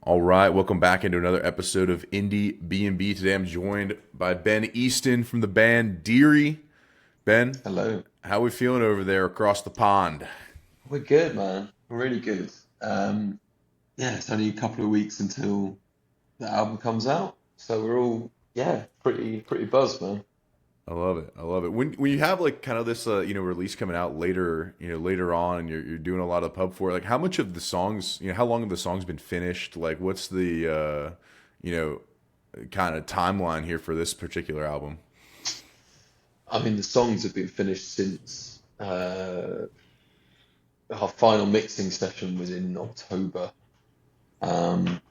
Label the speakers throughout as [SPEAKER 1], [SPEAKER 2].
[SPEAKER 1] All right, welcome back into another episode of Indiebnb. Today I'm joined by Ben Easton from the band Deary. Ben,
[SPEAKER 2] Hello.
[SPEAKER 1] how we feeling over there across the pond?
[SPEAKER 2] We're good, man. We're really good. Yeah, it's only a couple of weeks until the album comes out, so we're all pretty buzzed, man.
[SPEAKER 1] I love it. I love it. When you have like kind of this release coming out later, later on, and you're doing a lot of pub for it, like how much of the songs, how long have the songs been finished? Like what's the you know kind of timeline here for this particular album?
[SPEAKER 2] I mean, the songs have been finished since our final mixing session was in October. Um,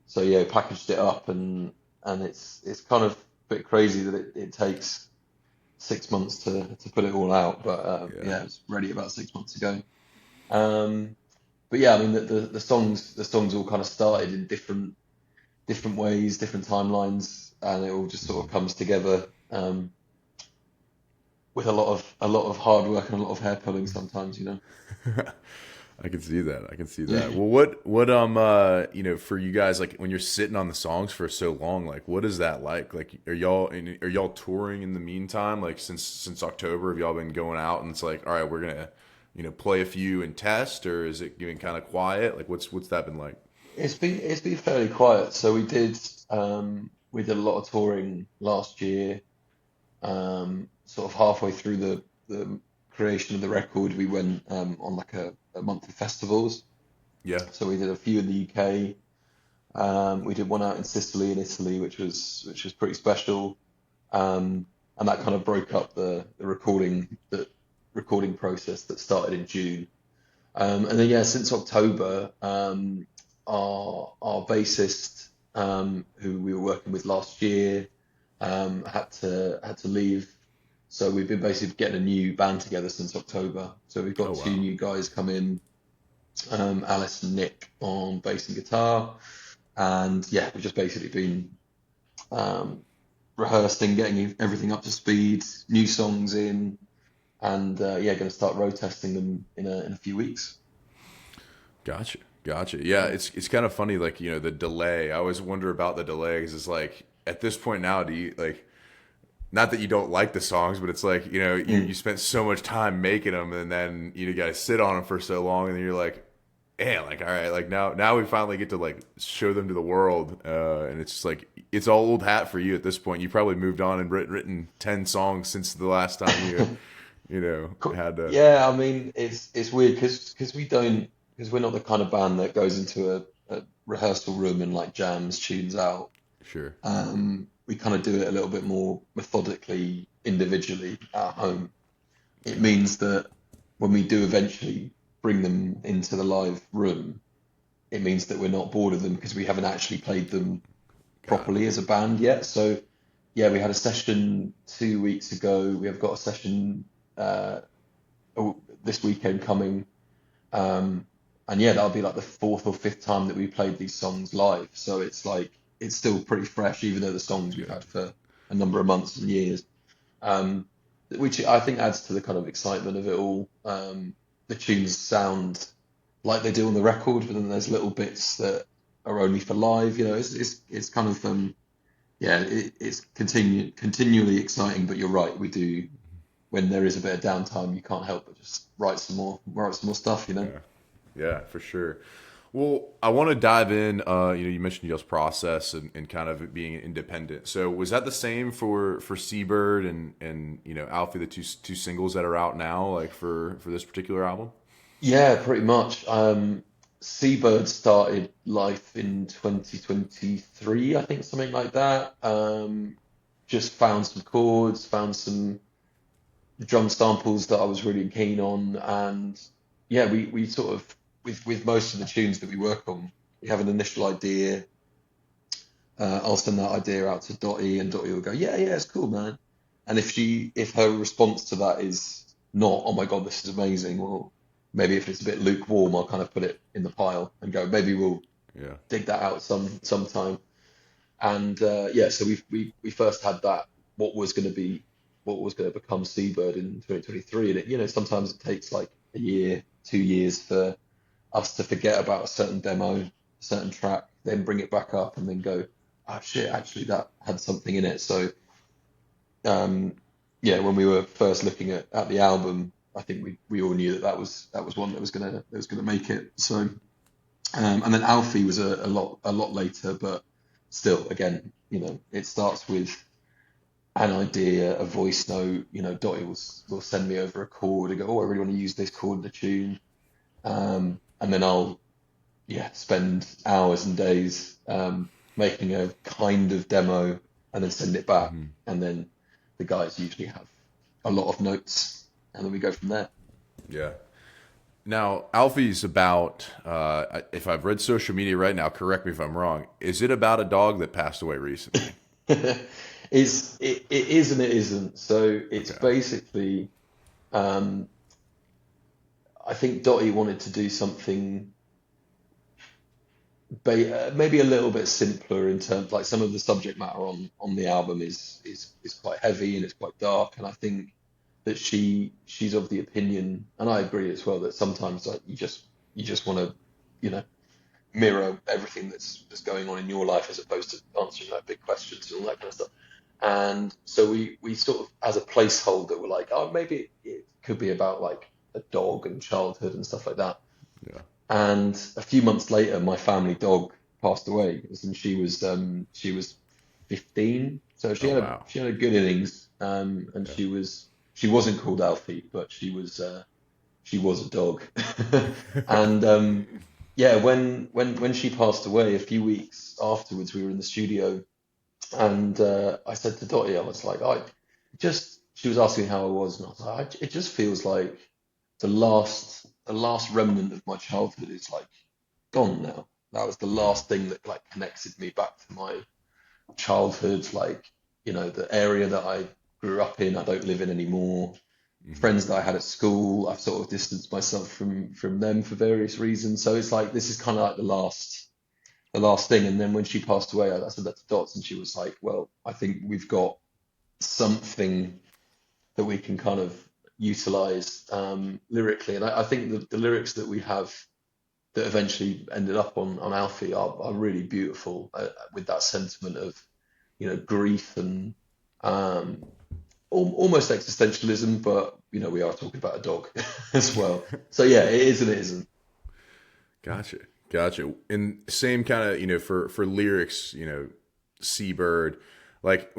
[SPEAKER 2] so yeah, packaged it up and it's kind of a bit crazy that it takes 6 months to put it all out, but
[SPEAKER 1] Yeah.
[SPEAKER 2] yeah, it's ready about 6 months ago. Um, but yeah, I mean the songs all kind of started in different ways, different timelines, and it all just sort of comes together with a lot of hard work and a lot of hair pulling sometimes, you know.
[SPEAKER 1] I can see that. I can see that. Well, what for you guys, like when you're sitting on the songs for so long, like what is that like? Like are y'all touring in the meantime? Like since October, have y'all been going out and it's like, all right, we're gonna, play a few and test, or is it getting kind of quiet? Like what's that been like?
[SPEAKER 2] It's been fairly quiet. So we did a lot of touring last year. Sort of halfway through the creation of the record, we went on like a month of festivals.
[SPEAKER 1] Yeah.
[SPEAKER 2] So we did a few in the UK. We did one out in Sicily and Italy, which was pretty special. And that kind of broke up the recording process that started in June. And then yeah, since October, our bassist, who we were working with last year, had to leave. So we've been basically getting a new band together since October. So we've
[SPEAKER 1] Oh
[SPEAKER 2] got two
[SPEAKER 1] wow.
[SPEAKER 2] new guys come in, Alice and Nick on bass and guitar, and yeah, we've just basically been um, rehearsing, getting everything up to speed, new songs in, and yeah, going to start road testing them in a few weeks.
[SPEAKER 1] Gotcha. Gotcha. Yeah,
[SPEAKER 2] Yeah.
[SPEAKER 1] it's kind of funny, like, the delay. I always wonder about the delay because it's like at this point now, do you like not that you don't like the songs, but it's like, you
[SPEAKER 2] Mm.
[SPEAKER 1] spent so much time making them and then you got to sit on them for so long and then you're like, man, like, all right, like now we finally get to like show them to the world. And it's just like, it's all old hat for you at this point. You probably moved on and written 10 songs since the last time had to.
[SPEAKER 2] Yeah, I mean it's weird because we're not the kind of band that goes into a rehearsal room and like jams tunes out.
[SPEAKER 1] Sure.
[SPEAKER 2] We kind of do it a little bit more methodically, individually at home. It means that when we do eventually bring them into the live room, it means that we're not bored of them because we haven't actually played them
[SPEAKER 1] Got it.
[SPEAKER 2] properly as a band yet. So yeah, we had a session 2 weeks ago. We have got a session uh, this weekend coming. Um, and yeah, that'll be like the fourth or fifth time that we played these songs live. So it's like it's still pretty fresh, even though the songs we've
[SPEAKER 1] Yeah.
[SPEAKER 2] had for a number of months and years. Um, which I think adds to the kind of excitement of it all. The tunes sound like they do on the record, but then there's little bits that are only for live. You know, it's kind of yeah, it's continually exciting. But you're right, we do when there is a bit of downtime, you can't help but just write some more stuff. You know.
[SPEAKER 1] Yeah. Yeah, for sure. Well, I want to dive in. You mentioned y'all's process and kind of it being independent. So was that the same for Seabird and Alfie, the two singles that are out now, like for this particular album?
[SPEAKER 2] Yeah, pretty much. Seabird started life in 2023, I think, something like that. Just found some chords, found some drum samples that I was really keen on, and yeah, we sort of with most of the tunes that we work on, we have an initial idea. I'll send that idea out to Dottie, and Dottie will go, yeah, yeah, it's cool, man. And if her response to that is not, oh my God, this is amazing, well, maybe if it's a bit lukewarm, I'll kind of put it in the pile and go, maybe we'll
[SPEAKER 1] Yeah.
[SPEAKER 2] dig that out sometime. And yeah, so we first had that what was going to be what was going to become Seabird in 2023, and sometimes it takes like a year, 2 years for us to forget about a certain demo, a certain track, then bring it back up and then go, oh shit, actually that had something in it. So um, yeah, when we were first looking at the album, I think we all knew that that was one that was gonna make it. So and then Alfie was a lot later, but still, again, it starts with an idea, a voice note. Dottie will send me over a chord and go, oh, I really want to use this chord in the tune. And then I'll, yeah, spend hours and days making a kind of demo and then send it back.
[SPEAKER 1] Hmm.
[SPEAKER 2] And then the guys usually have a lot of notes, and then we go from there.
[SPEAKER 1] Yeah. Now, Alfie's about, if I've read social media right now, correct me if I'm wrong, is it about a dog that passed away recently?
[SPEAKER 2] It is and it isn't. So it's
[SPEAKER 1] Okay.
[SPEAKER 2] basically, um, I think Dottie wanted to do something maybe a little bit simpler in terms, like some of the subject matter on the album is quite heavy and it's quite dark, and I think that she's of the opinion, and I agree as well, that sometimes like you just want to, you know mirror everything that's going on in your life as opposed to answering like big questions and all that kind of stuff. And so we sort of, as a placeholder, were like, oh, maybe it could be about like a dog and childhood and stuff like that.
[SPEAKER 1] Yeah.
[SPEAKER 2] And a few months later, my family dog passed away, and she was 15, so she
[SPEAKER 1] Oh,
[SPEAKER 2] had a
[SPEAKER 1] wow.
[SPEAKER 2] she had a good innings, and
[SPEAKER 1] Yeah.
[SPEAKER 2] she wasn't called Alfie, but she was a dog. And yeah, when she passed away, a few weeks afterwards, we were in the studio, and I said to Dottie, I was like, she was asking how I was, and I was like, it just feels like the last remnant of my childhood is like gone now. That was the
[SPEAKER 1] Hmm.
[SPEAKER 2] last thing that like connected me back to my childhood, like, the area that I grew up in, I don't live in anymore.
[SPEAKER 1] Hmm.
[SPEAKER 2] Friends that I had at school, I've sort of distanced myself from them for various reasons. So it's like this is kind of like the last thing. And then when she passed away, I said that to Dots, and she was like, "Well, I think we've got something that we can kind of utilize lyrically." And I think the lyrics that we have that eventually ended up on Alfie are really beautiful, with that sentiment of, grief and um, almost existentialism, but we are talking about a dog as well. So yeah, it is and it isn't.
[SPEAKER 1] Gotcha. Gotcha. And same kind of, for lyrics, Seabird, like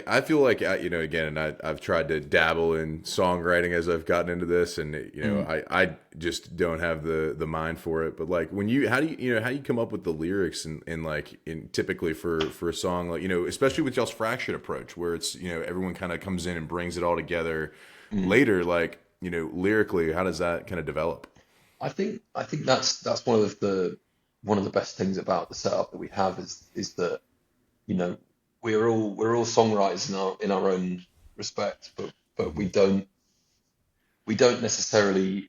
[SPEAKER 1] I feel like, again, and I've tried to dabble in songwriting as I've gotten into this, and
[SPEAKER 2] Mm.
[SPEAKER 1] I just don't have the mind for it. But like how do you come up with the lyrics, and like typically for a song, like, especially with y'all's fraction approach, where it's, everyone kind of comes in and brings it all together
[SPEAKER 2] Mm.
[SPEAKER 1] later, like, lyrically, how does that kind of develop?
[SPEAKER 2] I think that's one of the best things about the setup that we have is that, you know we're all songwriters in our own respect, but we
[SPEAKER 1] Hmm.
[SPEAKER 2] don't necessarily,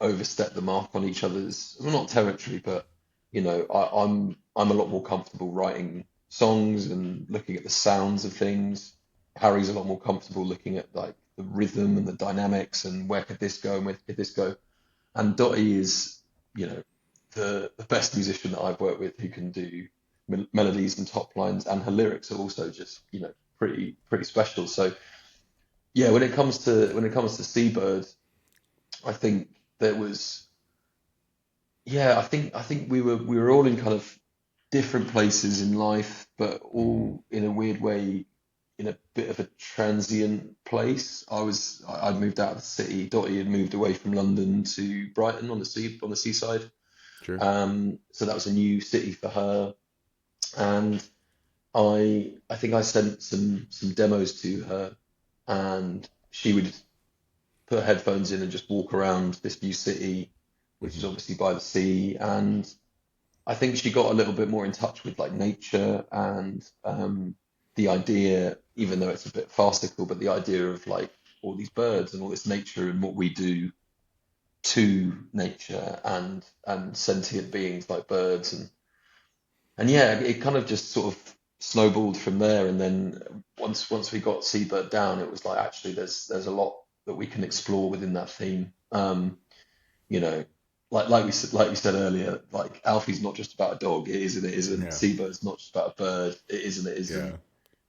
[SPEAKER 2] overstep the mark on each other's, well, not territory, but, I'm a lot more comfortable writing songs and looking at the sounds of things. Harry's a lot more comfortable looking at like the rhythm and the dynamics and where could this go and where could this go. And Dottie is, you know, the best musician that I've worked with who can do melodies and top lines, and her lyrics are also just, pretty special. So yeah, when it comes to Seabird, I think there was, yeah, I think we were all in kind of different places in life, but
[SPEAKER 1] Hmm.
[SPEAKER 2] all in a weird way in a bit of a transient place. I'd moved out of the city. Dottie had moved away from London to Brighton on the seaside.
[SPEAKER 1] Sure.
[SPEAKER 2] So that was a new city for her, and I think I sent some demos to her, and she would put headphones in and just walk around this new city, which is
[SPEAKER 1] Hmm.
[SPEAKER 2] obviously by the sea. And I think she got a little bit more in touch with like nature and the idea, even though it's a bit farcical, but the idea of like all these birds and all this nature and what we do to nature and sentient beings like birds, and yeah, it kind of just sort of snowballed from there. And then once we got Seabird down, it was like, actually there's a lot that we can explore within that theme. You know, like we said earlier, like Alfie's not just about a dog. It is and it isn't.
[SPEAKER 1] Yeah.
[SPEAKER 2] Seabird's not just about a bird. It is and it
[SPEAKER 1] Yeah.
[SPEAKER 2] isn't.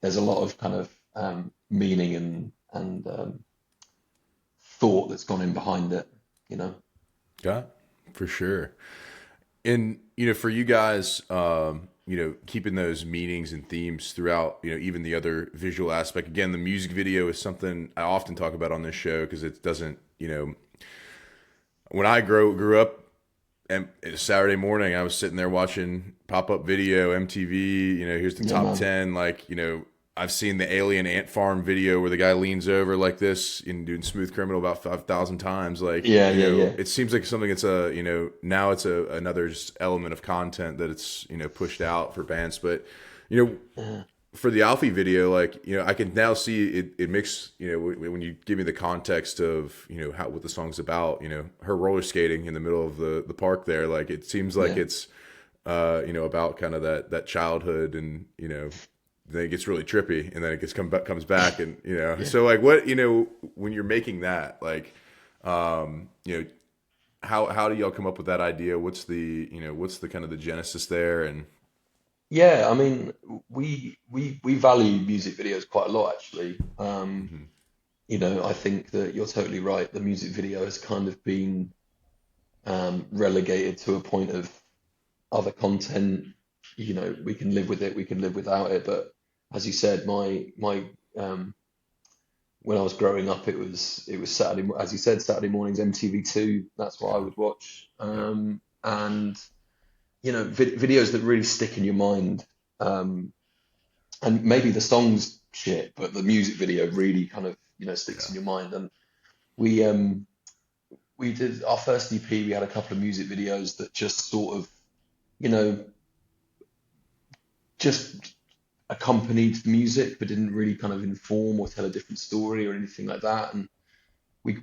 [SPEAKER 2] There's a lot of kind of meaning and thought that's gone in behind it, you know.
[SPEAKER 1] Yeah, for sure. And for you guys, keeping those meanings and themes throughout, even the other visual aspect. Again, the music video is something I often talk about on this show because it doesn't, when I grew up, and it's Saturday morning, I was sitting there watching pop up video, MTV. Here's the
[SPEAKER 2] Yeah,
[SPEAKER 1] top
[SPEAKER 2] man.
[SPEAKER 1] 10. Like, I've seen the Alien Ant Farm video where the guy leans over like this and doing Smooth Criminal about 5,000 times. Like,
[SPEAKER 2] Yeah, yeah, yeah.
[SPEAKER 1] it seems like something that's now it's another just element of content that it's, pushed out for bands. But, you know,
[SPEAKER 2] Yeah,
[SPEAKER 1] for the Alfie video, like, I can now see it makes, when you give me the context of, what the song's about, her roller skating in the middle of the park there, like, it seems like
[SPEAKER 2] yeah,
[SPEAKER 1] it's, about kind of that childhood and, then it gets really trippy and then it comes back and,
[SPEAKER 2] yeah.
[SPEAKER 1] so like what, when you're making that, like, how do y'all come up with that idea? What's the kind of the genesis there? And
[SPEAKER 2] Yeah, I mean, we value music videos quite a lot, actually.
[SPEAKER 1] mhm,
[SPEAKER 2] I think that you're totally right. The music video has kind of been relegated to a point of other content. We can live with it, we can live without it. But as you said, my when I was growing up, it was Saturday, as you said, Saturday mornings, MTV2. That's what I
[SPEAKER 1] yeah,
[SPEAKER 2] would watch.
[SPEAKER 1] yeah,
[SPEAKER 2] And videos that really stick in your mind. And maybe the song's shit, but the music video really kind of sticks
[SPEAKER 1] yeah,
[SPEAKER 2] in your mind. And we um we did our first EP. We had a couple of music videos that just sort of you know just accompanied the music, but didn't really kind of inform or tell a different story or anything like that. And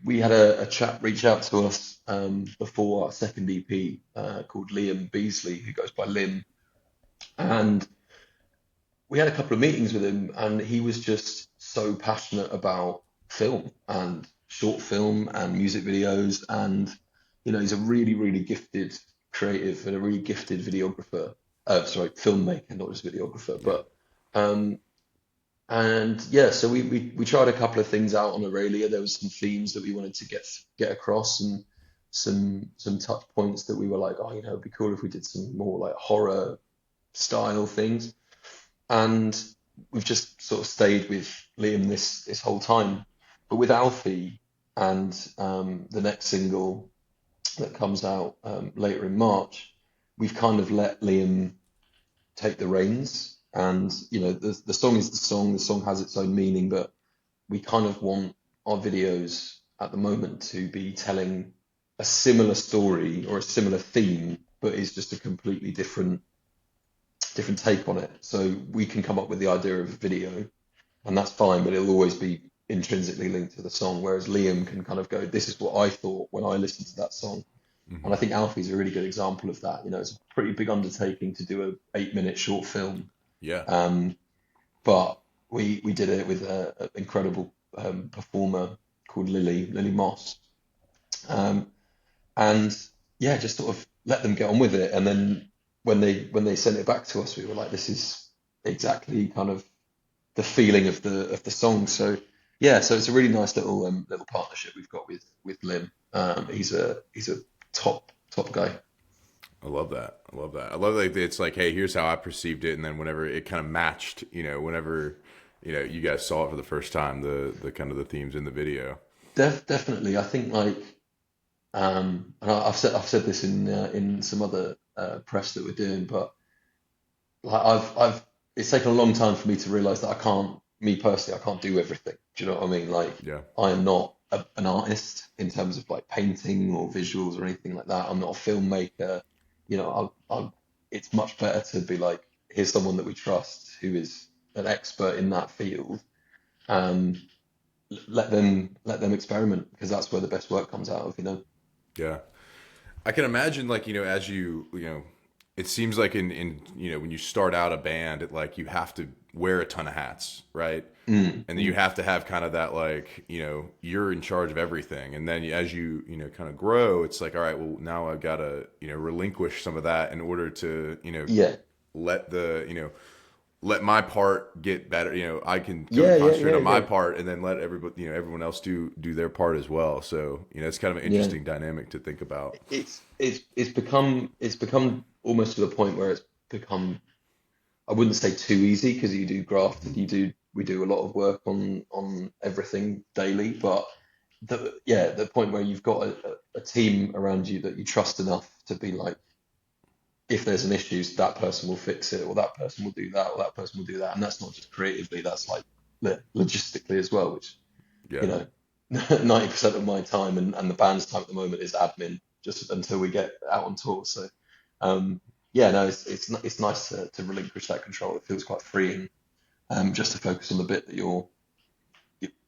[SPEAKER 2] we had a chap reach out to us before our second EP called Liam Beasley, who goes by Lim, and we had a couple of meetings with him, and he was just so passionate about film and short film and music videos, and he's a really, really gifted creative and a really gifted videographer. Sorry, filmmaker, not just videographer.
[SPEAKER 1] yeah,
[SPEAKER 2] But um, and yeah, so we tried a couple of things out on Aurelia. There was some themes that we wanted to get across, and some touch points that we were like, oh, it'd be cool if we did some more like horror style things. And we've just sort of stayed with Liam this whole time. But with Alfie and the next single that comes out later in March, we've kind of let Liam take the reins. And the song is the song. The song has its own meaning, but we kind of want our videos at the moment to be telling a similar story or a similar theme, but is just a completely different take on it. So we can come up with the idea of a video, and that's fine, but it'll always be intrinsically linked to the song. Whereas Liam can kind of go, "This is what I thought when I listened to that song." And
[SPEAKER 1] hmm
[SPEAKER 2] I think Alfie's a really good example of that. It's a pretty big undertaking to do a 8 minute short film,
[SPEAKER 1] yeah,
[SPEAKER 2] um, but we did it with an incredible performer called Lily Moss, um, and yeah, just sort of let them get on with it. And then when they sent it back to us, we were like, this is exactly kind of the feeling of the song. So yeah, so it's a really nice little partnership we've got with Lim. He's a top guy.
[SPEAKER 1] I love that. I love that. I love like it's like, hey, here's how I perceived it, and then whenever it kind of matched, whenever you guys saw it for the first time, the kind of the themes in the video.
[SPEAKER 2] Definitely, I think like and I've said this in some other press that we're doing, but like I've it's taken a long time for me to realize that me personally, I can't do everything. Do you know what I mean? Like
[SPEAKER 1] Yeah,
[SPEAKER 2] I am not an artist in terms of like painting or visuals or anything like that. I'm not a filmmaker. It's much better to be like, here's someone that we trust who is an expert in that field. Um, let them experiment because that's where the best work comes out of.
[SPEAKER 1] yeah. I can imagine like as it seems like in when you start out a band, like you have to wear a ton of hats, right?
[SPEAKER 2] Mm,
[SPEAKER 1] And then you
[SPEAKER 2] mm.
[SPEAKER 1] have to have kind of that, like, you're in charge of everything. And then as you, kind of grow, it's like, all right, well, now I've got to, relinquish some of that in order to,
[SPEAKER 2] Yeah.
[SPEAKER 1] let the, let my part get better. I can
[SPEAKER 2] Yeah, yeah,
[SPEAKER 1] concentrate
[SPEAKER 2] yeah,
[SPEAKER 1] on my
[SPEAKER 2] yeah.
[SPEAKER 1] part, and then let everybody, everyone else do their part as well. So, it's kind of an
[SPEAKER 2] Yeah.
[SPEAKER 1] interesting dynamic to think about.
[SPEAKER 2] It's become almost to the point where it's become, I wouldn't say too easy, because you do graft and we do a lot of work on everything daily, but the point where you've got a team around you that you trust enough to be like, if there's an issue, that person will fix it, or that person will do that, or that person will do that. And that's not just creatively, that's like logistically as well, which, you
[SPEAKER 1] Yeah.
[SPEAKER 2] know, 90% of my time and the band's time at the moment is admin, just until we get out on tour. So, um, yeah, no, it's nice to relinquish that control. It feels quite freeing, just to focus on the bit that you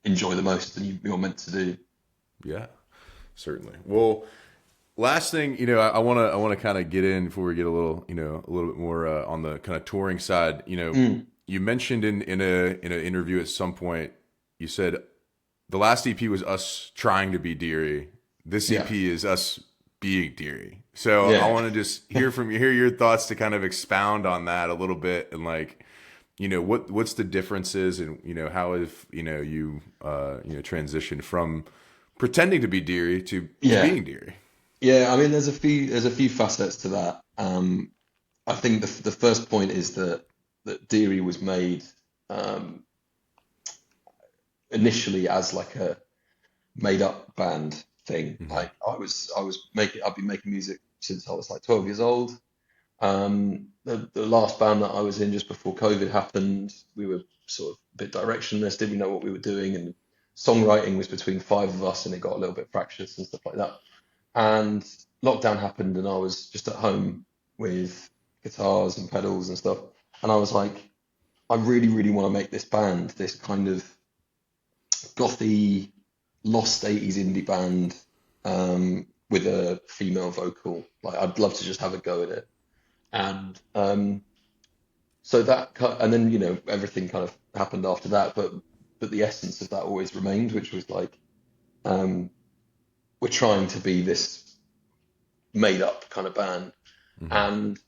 [SPEAKER 2] enjoy the most and you're meant to do.
[SPEAKER 1] Yeah, certainly. Well, last thing, I want to kind of get in before we get a little bit more on the kind of touring side.
[SPEAKER 2] Mm,
[SPEAKER 1] You mentioned in an interview at some point, you said the last EP was us trying to be Deary. This
[SPEAKER 2] yeah,
[SPEAKER 1] EP is us being Deary. So I
[SPEAKER 2] yeah.
[SPEAKER 1] want to just hear your thoughts to kind of expound on that a little bit, and like, what's the differences, and how have transitioned from pretending to be Deary to
[SPEAKER 2] Yeah,
[SPEAKER 1] being Deary.
[SPEAKER 2] yeah. I mean, there's a few facets to that. I think the first point is that Deary was made, um, initially as like a made up band thing.
[SPEAKER 1] Hmm.
[SPEAKER 2] Like I've been making music since I was like 12 years old. The last band that I was in just before COVID happened, we were sort of a bit directionless, didn't know what we were doing, and songwriting was between five of us, and it got a little bit fractious and stuff like that. And lockdown happened, and I was just at home with guitars and pedals and stuff, and I was like, I really, really want to make this band, this kind of gothy, lost 80s indie band, with a female vocal. Like, I'd love to just have a go at it. And so and then, everything kind of happened after that, but the essence of that always remained, which was like, um, we're trying to be this made up kind of band.
[SPEAKER 1] Hmm.
[SPEAKER 2] And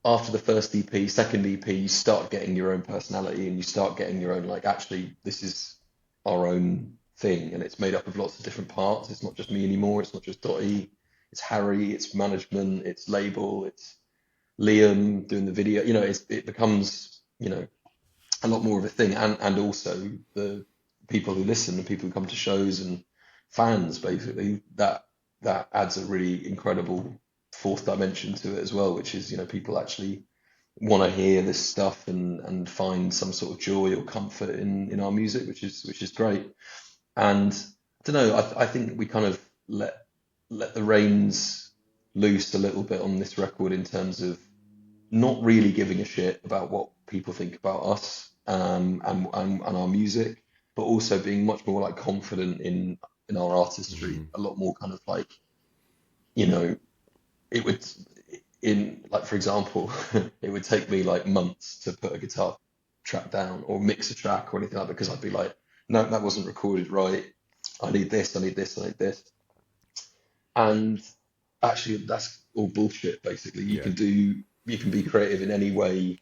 [SPEAKER 2] after the first EP, second EP, you start getting your own personality, and you start getting your own, like, actually, this is our own thing, and it's made up of lots of different parts. It's not just me anymore. It's not just Dottie. It's Harry. It's management. It's label. It's Liam doing the video. It becomes, a lot more of a thing, and also the people who listen, and people who come to shows, and fans, basically, that adds a really incredible fourth dimension to it as well, which is, people actually want to hear this stuff, and find some sort of joy or comfort in our music, which is great. And I don't know, I think we kind of let the reins loose a little bit on this record, in terms of not really giving a shit about what people think about us, and our music, but also being much more like confident in our artistry,
[SPEAKER 1] Hmm.
[SPEAKER 2] a lot more kind of like, you know, it would, in like, for example, it would take me like months to put a guitar track down or mix a track or anything like that, because I'd be like, no, that wasn't recorded right. I need this, I need this, I need this. And actually, that's all bullshit, basically.
[SPEAKER 1] Yeah.
[SPEAKER 2] You can be creative in any way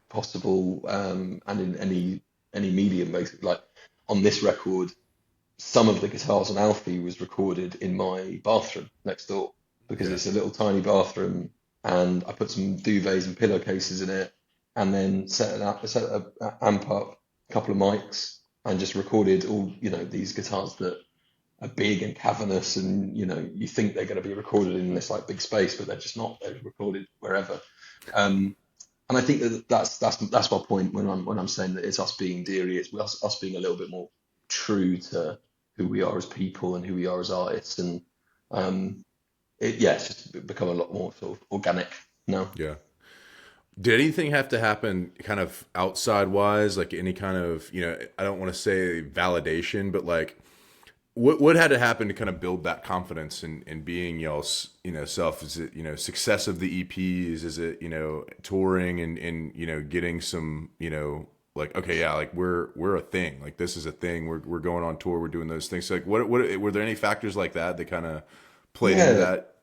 [SPEAKER 2] possible, and in any medium, basically. Like, on this record, some of the guitars on Alfie was recorded in my bathroom next door, because
[SPEAKER 1] Yeah.
[SPEAKER 2] it's a little tiny bathroom, and I put some duvets and pillowcases in it, and then set a amp up, a couple of mics, and just recorded all, these guitars that are big and cavernous, and, you think they're going to be recorded in this like big space, but they're just not. They're recorded wherever. Um, and I think that's my point when I'm saying that it's us being Deary. It's us being a little bit more true to who we are as people and who we are as artists, and, it's just become a lot more sort of organic now.
[SPEAKER 1] Yeah. Did anything have to happen kind of outside wise, like any kind of, I don't want to say validation, but like what had to happen to kind of build that confidence in being y'all's, self? Is it, success of the EPs? Is it, touring and getting some, like, okay, yeah, like we're a thing. Like this is a thing. We're going on tour. We're doing those things. So, like, what were there any factors like that that kind of played into
[SPEAKER 2] Yeah,
[SPEAKER 1] that?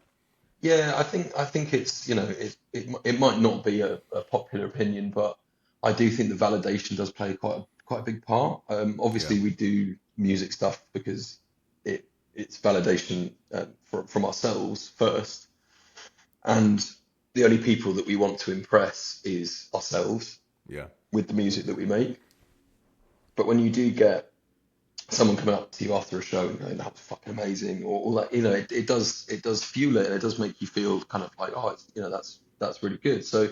[SPEAKER 2] yeah. I think it's it might not be a popular opinion, but I do think the validation does play quite a big part.
[SPEAKER 1] Yeah.
[SPEAKER 2] Obviously, we do music stuff because it's validation from ourselves first, and the only people that we want to impress is ourselves
[SPEAKER 1] Yeah.
[SPEAKER 2] with the music that we make. But when you do get someone coming up to you after a show and going, "That was fucking amazing," or like, it does fuel it, and it does make you feel kind of like, oh, that's really good. So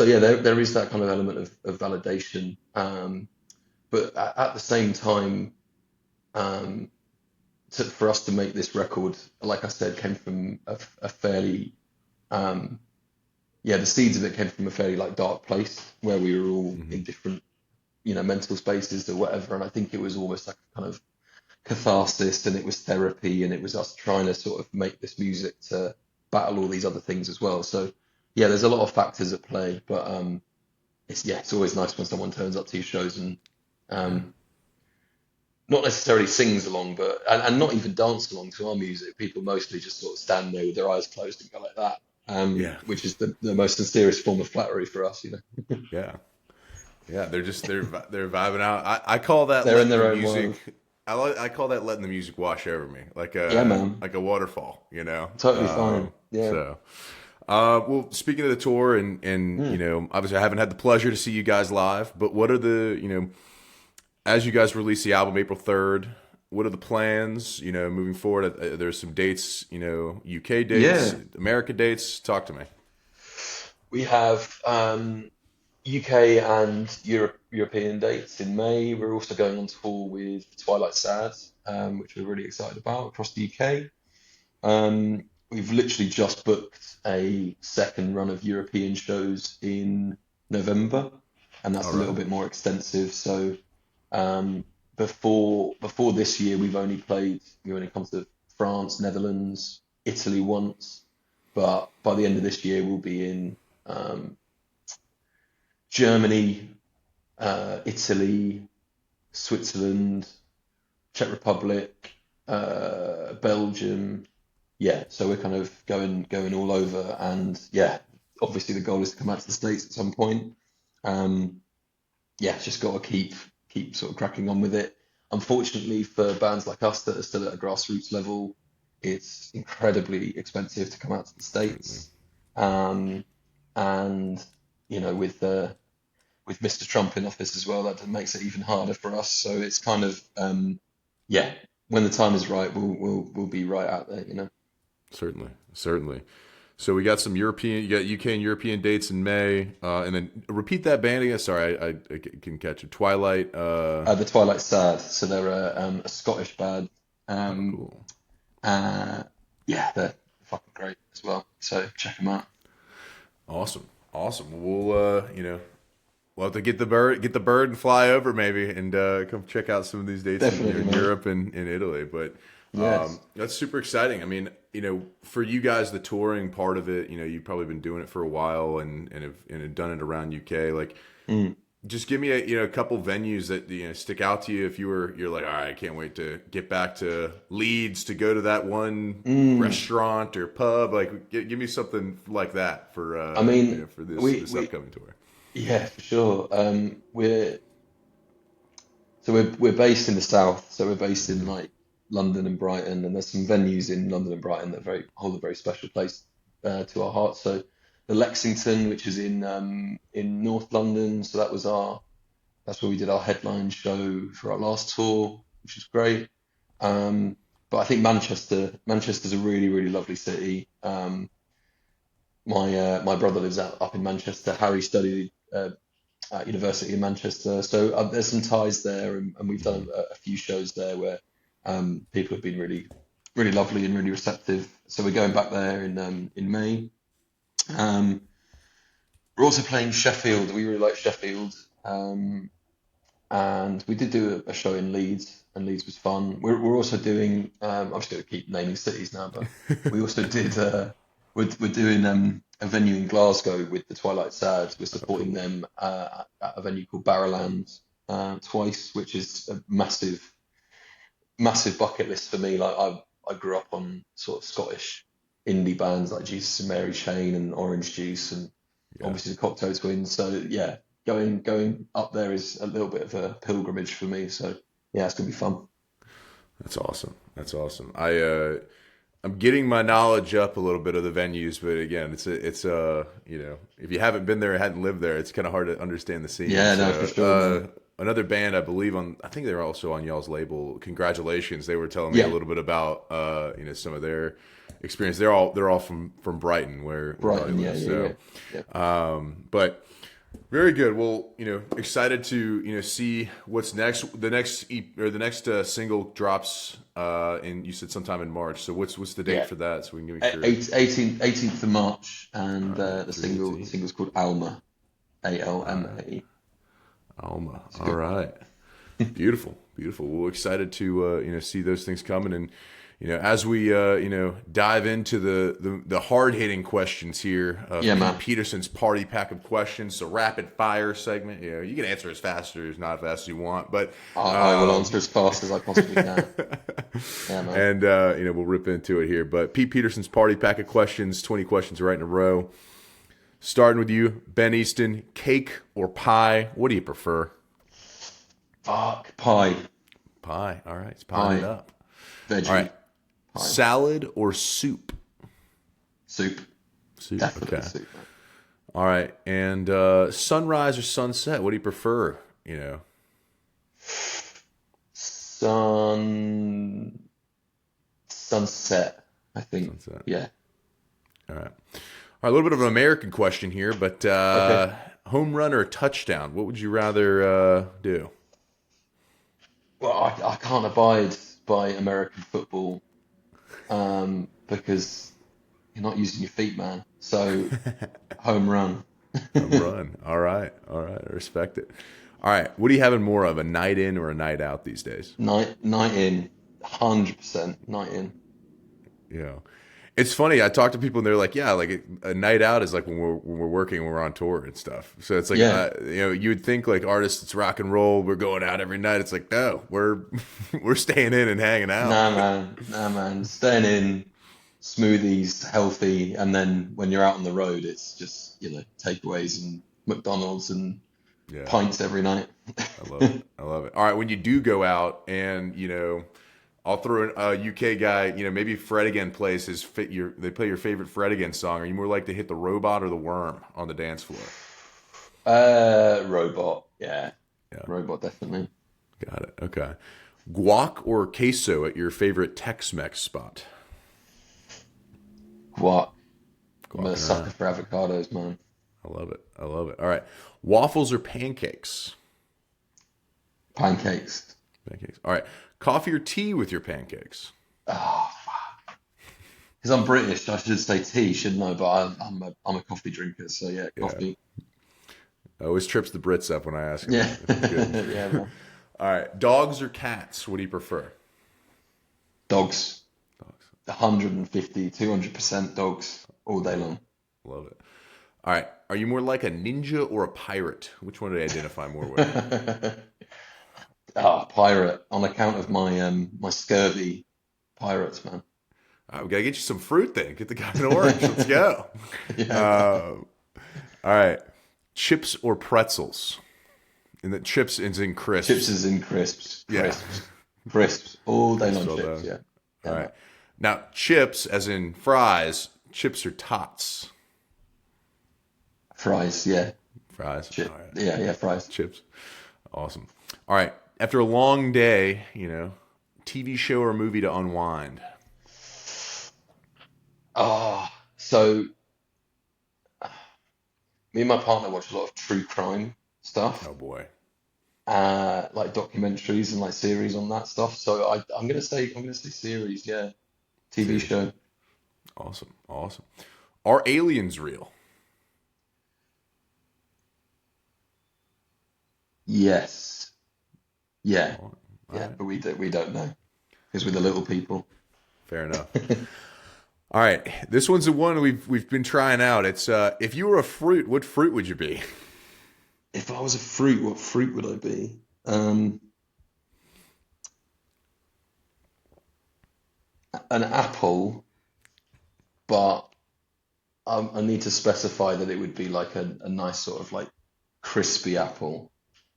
[SPEAKER 2] yeah, there is that kind of element of validation. But at the same time, um, for us to make this record, like I said, came from a fairly the seeds of it came from a fairly like dark place where we were all
[SPEAKER 1] Hmm.
[SPEAKER 2] in different mental spaces or whatever, and I think it was almost like a kind of catharsis, and it was therapy, and it was us trying to sort of make this music to battle all these other things as well. So yeah, there's a lot of factors at play, but it's always nice when someone turns up to your shows and
[SPEAKER 1] Yeah.
[SPEAKER 2] um, not necessarily sings along, but and not even dance along to our music. People mostly just sort of stand there with their eyes closed and go like that,
[SPEAKER 1] Yeah.
[SPEAKER 2] which is the most sincerest form of flattery for us,
[SPEAKER 1] Yeah. Yeah. They're vibing out. I call that
[SPEAKER 2] They're in
[SPEAKER 1] letting the
[SPEAKER 2] their own world.
[SPEAKER 1] music. I call that letting the music wash over me,
[SPEAKER 2] Yeah, man.
[SPEAKER 1] like a waterfall.
[SPEAKER 2] Totally fine. Yeah.
[SPEAKER 1] So. Well, speaking of the tour, and
[SPEAKER 2] Mm.
[SPEAKER 1] obviously I haven't had the pleasure to see you guys live, but what are the, as you guys release the album April 3rd, what are the plans, moving forward? There's some dates, UK dates,
[SPEAKER 2] Yeah.
[SPEAKER 1] America dates. Talk to me.
[SPEAKER 2] We have UK and European dates in May. We're also going on tour with Twilight Sad, which we're really excited about across the UK. We've literally just booked a second run of European shows in November, and
[SPEAKER 1] All
[SPEAKER 2] that's a little
[SPEAKER 1] right.
[SPEAKER 2] bit more extensive. So um, before this year, we've only come to France, Netherlands, Italy once, but by the end of this year, we'll be in um, Germany, Italy, Switzerland, Czech Republic, Belgium. Yeah, so we're kind of going all over, and yeah, obviously the goal is to come out to the States at some point. Um, yeah, just got to keep sort of cracking on with it. Unfortunately, for bands like us that are still at a grassroots level, it's incredibly expensive to come out to the
[SPEAKER 1] Certainly.
[SPEAKER 2] States. Um, and with Mr. Trump in office as well, that makes it even harder for us. So it's kind of yeah, when the time is right, we'll be right out there.
[SPEAKER 1] Certainly. Certainly. So we got some European, you got UK and European dates in May, and then repeat that band again. Sorry, I can catch it. Twilight.
[SPEAKER 2] The Twilight Sad, so they're a Scottish band.
[SPEAKER 1] Oh,
[SPEAKER 2] Um,
[SPEAKER 1] cool.
[SPEAKER 2] uh, yeah, they're fucking great as well. So check them out.
[SPEAKER 1] Awesome. Awesome. We'll have to get the bird and fly over maybe, and come check out some of these dates in,
[SPEAKER 2] Definitely,
[SPEAKER 1] in
[SPEAKER 2] man.
[SPEAKER 1] Europe and in Italy. But
[SPEAKER 2] Yes,
[SPEAKER 1] that's super exciting. I mean, for you guys, the touring part of it, you've probably been doing it for a while and have done it around UK. Like,
[SPEAKER 2] mm,
[SPEAKER 1] just give me a couple venues that stick out to you. If you're like, all right, I can't wait to get back to Leeds to go to that one
[SPEAKER 2] mm.
[SPEAKER 1] restaurant or pub. Like, give me something like that for
[SPEAKER 2] I mean,
[SPEAKER 1] for this
[SPEAKER 2] we
[SPEAKER 1] this
[SPEAKER 2] we
[SPEAKER 1] upcoming tour.
[SPEAKER 2] yeah, for sure. We're based in the south, so we're based in
[SPEAKER 1] Hmm.
[SPEAKER 2] like London and Brighton, and there's some venues in London and Brighton that hold a very special place to our hearts. So the Lexington, which is in North London, so that's where we did our headline show for our last tour, which was great. But I think Manchester's a really, really lovely city. My brother lives up in Manchester. Harry studied at University in Manchester, so there's some ties there, and we've done
[SPEAKER 1] Hmm.
[SPEAKER 2] a few shows there where people have been really, really lovely and really receptive. So we're going back there in May. Um, we're also playing Sheffield. We really like Sheffield. and we did do a show in Leeds, and Leeds was fun. We're also doing. I'm just going to keep naming cities now, but we also did. We're doing a venue in Glasgow with the Twilight Sad. We're
[SPEAKER 1] Oh,
[SPEAKER 2] supporting
[SPEAKER 1] cool.
[SPEAKER 2] them at a venue called Barrowland twice, which is a massive bucket list for me. Like I grew up on sort of Scottish indie bands like Jesus and Mary Chain and Orange Juice and
[SPEAKER 1] Yeah.
[SPEAKER 2] obviously the Cocktail Twins. So yeah, going up there is a little bit of a pilgrimage for me. So yeah, it's gonna be fun.
[SPEAKER 1] That's awesome. That's awesome. I'm getting my knowledge up a little bit of the venues, but again, if you haven't been there or hadn't lived there, it's kind of hard to understand the scene.
[SPEAKER 2] Yeah, no, for sure, man.
[SPEAKER 1] Another band I believe I think they were also on y'all's label. Congratulations. They were telling me a
[SPEAKER 2] Yeah,
[SPEAKER 1] little bit about some of their experience. They're all from Brighton where I
[SPEAKER 2] Brighton. Yeah,
[SPEAKER 1] live.
[SPEAKER 2] yeah, yeah,
[SPEAKER 1] So,
[SPEAKER 2] yeah.
[SPEAKER 1] but very good. Well, excited to see what's next. The next single drops in you said sometime in March. So what's the date
[SPEAKER 2] Yeah.
[SPEAKER 1] for that? So we can make sure.
[SPEAKER 2] 18th of March, and
[SPEAKER 1] All right,
[SPEAKER 2] the
[SPEAKER 1] three
[SPEAKER 2] the
[SPEAKER 1] eighteen.
[SPEAKER 2] single's called Alma,
[SPEAKER 1] All right,
[SPEAKER 2] Alma.
[SPEAKER 1] Alma.
[SPEAKER 2] It's a
[SPEAKER 1] All
[SPEAKER 2] good one.
[SPEAKER 1] right, beautiful, beautiful. Well, excited to see those things coming, and as we dive into the hard hitting questions here of
[SPEAKER 2] Yeah,
[SPEAKER 1] Pete
[SPEAKER 2] man.
[SPEAKER 1] Peterson's party pack of questions, so rapid fire segment. You can answer as fast or as not fast as you want, but
[SPEAKER 2] I will
[SPEAKER 1] um,
[SPEAKER 2] answer as fast as I possibly can. Yeah, man.
[SPEAKER 1] and we'll rip into it here. But Pete Peterson's party pack of questions, 20 questions right in a row. Starting with you, Ben Easton, cake or pie? What do you prefer?
[SPEAKER 2] Fuck. Pie.
[SPEAKER 1] Pie. All right, it's pieing it
[SPEAKER 2] Pie.
[SPEAKER 1] up. All right,
[SPEAKER 2] Veggie. Pie.
[SPEAKER 1] salad or soup?
[SPEAKER 2] Soup.
[SPEAKER 1] Soup.
[SPEAKER 2] Definitely
[SPEAKER 1] Okay.
[SPEAKER 2] soup, man.
[SPEAKER 1] All right, and sunrise or sunset? What do you prefer?
[SPEAKER 2] Sun. Sunset, I think.
[SPEAKER 1] Sunset.
[SPEAKER 2] Yeah.
[SPEAKER 1] All right. All right, a little bit of an American question here, but
[SPEAKER 2] Okay.
[SPEAKER 1] home run or a touchdown? What would you rather do?
[SPEAKER 2] Well, I can't abide by American football because you're not using your feet, man. So home run.
[SPEAKER 1] Home run. All right. All right. I respect it. All right. What are you having more of, a night in or a night out these days?
[SPEAKER 2] Night in, 100% night in.
[SPEAKER 1] Yeah. It's funny. I talk to people and they're like, yeah, like a night out is like when we're working, when we're on tour and stuff. So it's like,
[SPEAKER 2] Yeah.
[SPEAKER 1] you would think like artists, it's rock and roll. We're going out every night. It's like, no, we're we're staying in and hanging out.
[SPEAKER 2] Nah, man. Nah, man. Staying in, smoothies, healthy, and then when you're out on the road, it's just, takeaways and McDonald's and
[SPEAKER 1] Yeah.
[SPEAKER 2] pints every night.
[SPEAKER 1] I love it. I love it. All right. When you do go out and, I'll throw in a UK guy, maybe Fred again plays they play your favorite Fred again song. Are you more like to hit the robot or the worm on the dance floor?
[SPEAKER 2] Robot. Yeah.
[SPEAKER 1] Yeah.
[SPEAKER 2] Robot, definitely.
[SPEAKER 1] Got it. Okay. Guac or queso at your favorite Tex-Mex spot?
[SPEAKER 2] What? I'm a
[SPEAKER 1] Guac. All
[SPEAKER 2] sucker
[SPEAKER 1] right.
[SPEAKER 2] for avocados, man.
[SPEAKER 1] I love it. I love it. All right. Waffles or pancakes?
[SPEAKER 2] Pancakes.
[SPEAKER 1] Pancakes. All right. Coffee or tea with your pancakes?
[SPEAKER 2] Oh, because I'm British, I should say tea, shouldn't I? But I'm a coffee drinker, so yeah,
[SPEAKER 1] Yeah.
[SPEAKER 2] coffee.
[SPEAKER 1] Always trips the Brits up when I ask them
[SPEAKER 2] Yeah.
[SPEAKER 1] if it's good.
[SPEAKER 2] Yeah, man.
[SPEAKER 1] All right. Dogs or cats? What do you prefer?
[SPEAKER 2] Dogs.
[SPEAKER 1] Dogs.
[SPEAKER 2] 150, 200% dogs all day
[SPEAKER 1] Love it.
[SPEAKER 2] long.
[SPEAKER 1] Love it. All right. Are you more like a ninja or a pirate? Which one do you identify more with?
[SPEAKER 2] Ah, pirate on account of my scurvy. Pirates, man.
[SPEAKER 1] All right, we got to get you some fruit then. Get the guy an orange. Let's go.
[SPEAKER 2] Yeah, man.
[SPEAKER 1] Uh, all right. Chips or pretzels? And the chips is in
[SPEAKER 2] Chips
[SPEAKER 1] crisps.
[SPEAKER 2] is in crisps,
[SPEAKER 1] Yeah.
[SPEAKER 2] crisps, all day
[SPEAKER 1] Crisps
[SPEAKER 2] long
[SPEAKER 1] all
[SPEAKER 2] chips.
[SPEAKER 1] day.
[SPEAKER 2] Yeah,
[SPEAKER 1] All
[SPEAKER 2] yeah, man.
[SPEAKER 1] right. Now, chips, as in fries, chips or tots?
[SPEAKER 2] Fries, yeah,
[SPEAKER 1] Fries. All
[SPEAKER 2] chip,
[SPEAKER 1] right.
[SPEAKER 2] yeah, fries.
[SPEAKER 1] Chips. Awesome. All right. After a long day, TV show or movie to unwind?
[SPEAKER 2] Ah, so me and my partner watch a lot of true crime stuff,
[SPEAKER 1] Oh, boy.
[SPEAKER 2] like documentaries and like series on that stuff. So I'm gonna say series, yeah, TV
[SPEAKER 1] Series.
[SPEAKER 2] show.
[SPEAKER 1] Awesome. Awesome. Are aliens real?
[SPEAKER 2] Yes, Yeah,
[SPEAKER 1] All
[SPEAKER 2] yeah,
[SPEAKER 1] right.
[SPEAKER 2] but we don't know because we're the little people.
[SPEAKER 1] Fair enough. All right. This one's the one we've been trying out. It's if you were a fruit, what fruit would you be?
[SPEAKER 2] If I was a fruit, what fruit would I be? An apple, but I need to specify that it would be like a nice sort of like crispy apple,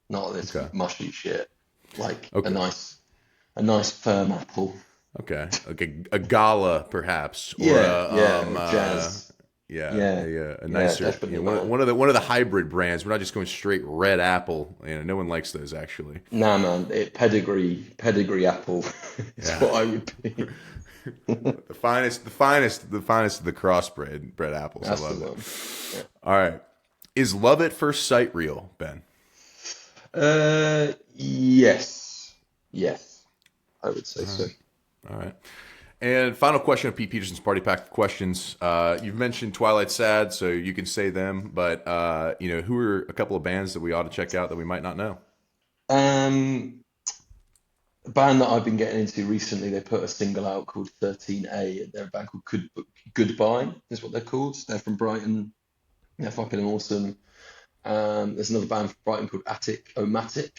[SPEAKER 2] not this
[SPEAKER 1] Okay.
[SPEAKER 2] mushy shit. Like
[SPEAKER 1] Okay.
[SPEAKER 2] a nice firm apple.
[SPEAKER 1] Okay. Like a gala, perhaps, or
[SPEAKER 2] Yeah, yeah, or jazz.
[SPEAKER 1] yeah,
[SPEAKER 2] Yeah,
[SPEAKER 1] a
[SPEAKER 2] yeah,
[SPEAKER 1] nicer,
[SPEAKER 2] definitely,
[SPEAKER 1] one
[SPEAKER 2] man.
[SPEAKER 1] one of the hybrid brands. We're not just going straight red apple. No one likes those actually.
[SPEAKER 2] Nah, man, pedigree apple is
[SPEAKER 1] Yeah.
[SPEAKER 2] what I would be.
[SPEAKER 1] The finest of the bred apples. I
[SPEAKER 2] That's the
[SPEAKER 1] love it.
[SPEAKER 2] one. Yeah.
[SPEAKER 1] All right. Is love at first sight real, Ben?
[SPEAKER 2] Yes, yes, I would say
[SPEAKER 1] All
[SPEAKER 2] so.
[SPEAKER 1] right. All right. And final question of Pete Peterson's Party Pack questions. You've mentioned Twilight Sad, so you can say them, but who are a couple of bands that we ought to check out that we might not know?
[SPEAKER 2] Um, a band that I've been getting into recently, they put a single out called 13A. They're a band called Goodbye, is what they're called. They're from Brighton. They're fucking awesome. There's another band from Brighton called Attic Omatic,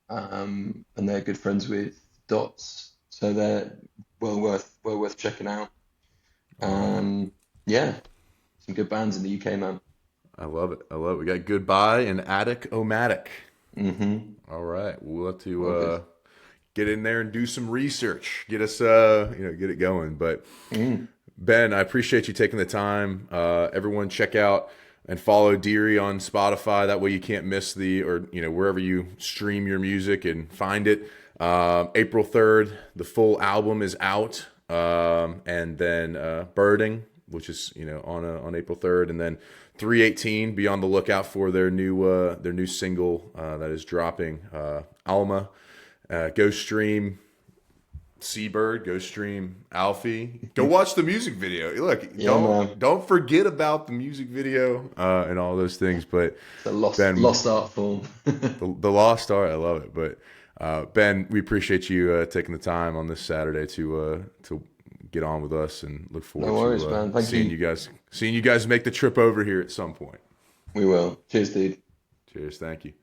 [SPEAKER 2] and they're good friends with Dots, so they're well worth checking out.
[SPEAKER 1] All right.
[SPEAKER 2] Yeah, some good bands in the UK, man.
[SPEAKER 1] I love it. I love it. We got Goodbye and Attic Omatic.
[SPEAKER 2] Hmm.
[SPEAKER 1] All right. We'll have to
[SPEAKER 2] Well good.
[SPEAKER 1] get in there and do some research. Get us, get it going. But
[SPEAKER 2] Mm.
[SPEAKER 1] Ben, I appreciate you taking the time. Everyone, check out and follow Deary on Spotify. That way, you can't miss wherever you stream your music and find it. April 3rd, the full album is out, and then Birding, which is on April 3rd, and then 318. Be on the lookout for their new single that is dropping. Alma, go stream Seabird, go stream Alfie. Go watch the music video. Look,
[SPEAKER 2] Yeah, man.
[SPEAKER 1] don't forget about the music video and all those things. But
[SPEAKER 2] It's a lost
[SPEAKER 1] Ben,
[SPEAKER 2] lost art form.
[SPEAKER 1] the lost art, I love it. But Ben, we appreciate you taking the time on this Saturday to get on with us, and look
[SPEAKER 2] No
[SPEAKER 1] forward
[SPEAKER 2] worries,
[SPEAKER 1] to
[SPEAKER 2] man. Thank
[SPEAKER 1] seeing
[SPEAKER 2] you.
[SPEAKER 1] you guys make the trip over here at some point.
[SPEAKER 2] We will. Cheers, dude.
[SPEAKER 1] Cheers, thank you.